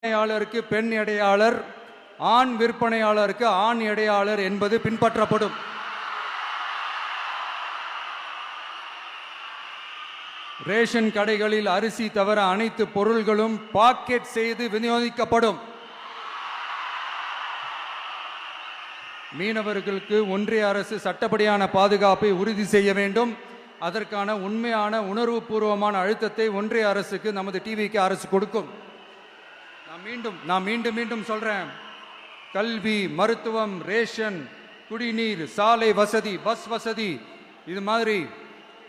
விற்பனையாளருக்கு பெண் எடையாளர், ஆண் விற்பனையாளருக்கு ஆண் எடையாளர் என்பது பின்பற்றப்படும். ரேஷன் கடைகளில் அரிசி தவிர அனைத்து பொருள்களும் பாக்கெட் செய்து விநியோகிக்கப்படும். மீனவர்களுக்கு ஒன்றிய அரசு சட்டப்படியான பாதுகாப்பை உறுதி செய்ய வேண்டும். அதற்கான உண்மையான உணர்வுபூர்வமான அழுத்தத்தை ஒன்றிய அரசுக்கு நமது டிவிக்கு அரசு கொடுக்கும். நான் மீண்டும் சொல்றேன். கல்வி, மருத்துவம், ரேஷன், குடிநீர், சாலை வசதி, பஸ் வசதி, இது மாதிரி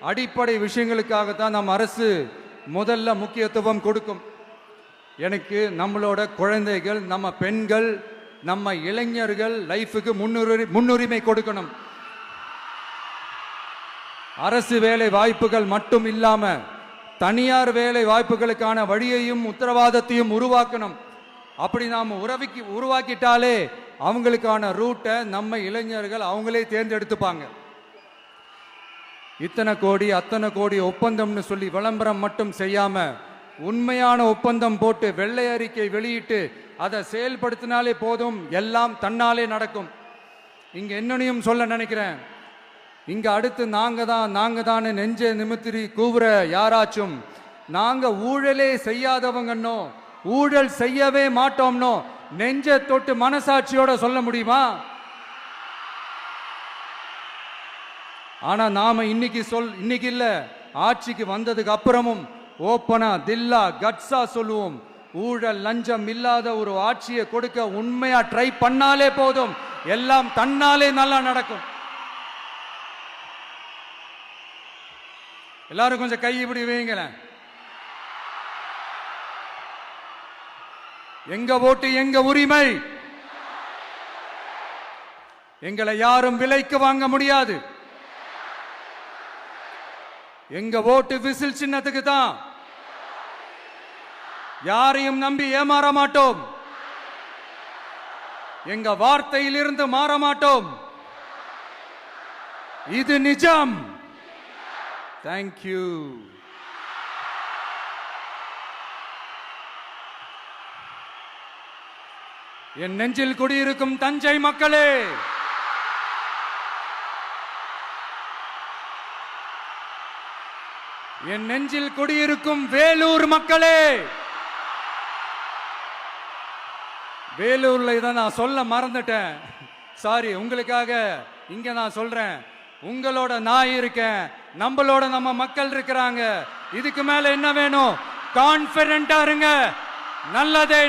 அடிப்படை விஷயங்களுக்காகத்தான் நம் அரசு முதல்ல முக்கியத்துவம் கொடுக்கும். எனக்கு நம்மளோட குழந்தைகள், நம்ம பெண்கள், நம்ம இளைஞர்கள் லைஃபுக்கு முன்னுரிமை கொடுக்கணும். அரசு வேலை வாய்ப்புகள் மட்டும் இல்லாம தனியார் வேலை வாய்ப்புகளுக்கான வழியையும் உத்தரவாதத்தையும் உருவாக்கணும். அப்படி நாம் உருவாக்கிட்டாலே அவங்களுக்கான ரூட்டை நம்ம இளைஞர்கள் அவங்களே தேர்ந்தெடுத்துப்பாங்க. இத்தனை கோடி அத்தனை கோடி ஒப்பந்தம்னு சொல்லி விளம்பரம் மட்டும் செய்யாம உண்மையான ஒப்பந்தம் போட்டு வெள்ளை அறிக்கை வெளியிட்டு அதை செயல்படுத்தினாலே போதும், எல்லாம் தன்னாலே நடக்கும். இங்க என்னனையும் சொல்ல நினைக்கிறேன். இங்க அடுத்து நாங்க தான் நெஞ்ச நிமித்திரி கூவுற யாராச்சும் நாங்க ஊழலே செய்யாதவங்கன்னோ ஊழல் செய்யவே மாட்டோம்னோ நெஞ்ச தொட்டு மனசாட்சியோட சொல்ல முடியுமா? ஆனா நாம இன்னைக்கு இல்ல, ஆட்சிக்கு வந்ததுக்கு அப்புறமும் ஓப்பனா தில்லா கட்ஸா சொல்லுவோம். ஊழல் லஞ்சம் இல்லாத ஒரு ஆட்சியை கொடுக்க உண்மையா ட்ரை பண்ணாலே போதும், எல்லாம் தன்னாலே நல்லா நடக்கும். எல்லாரும் கொஞ்சம் கை இப்படி வைங்களேன். எங்க ஓட்டு எங்க உரிமை. எங்களை யாரும் விலைக்கு வாங்க முடியாது. எங்க ஓட்டு விசில் சின்னத்துக்கு தான். யாரையும் நம்பி ஏமாற மாட்டோம். எங்க வார்த்தையிலிருந்து மாற மாட்டோம். இது நிஜம். தேங்க்யூ. என் நெஞ்சில் குடியிருக்கும் தஞ்சை மக்களே, என் நெஞ்சில் குடியிருக்கும் வேலூர் மக்களே, வேலூர்ல இதை நான் சொல்ல மறந்துட்டேன், சாரி. உங்களுக்காக இங்க நான் சொல்றேன். உங்களோட நான் இருக்கேன், நம்மளோட நம்ம மக்கள் இருக்கிறாங்க. இதுக்கு மேல என்ன வேணும்? கான்பிடென்ட்டா இருங்க. நல்லதே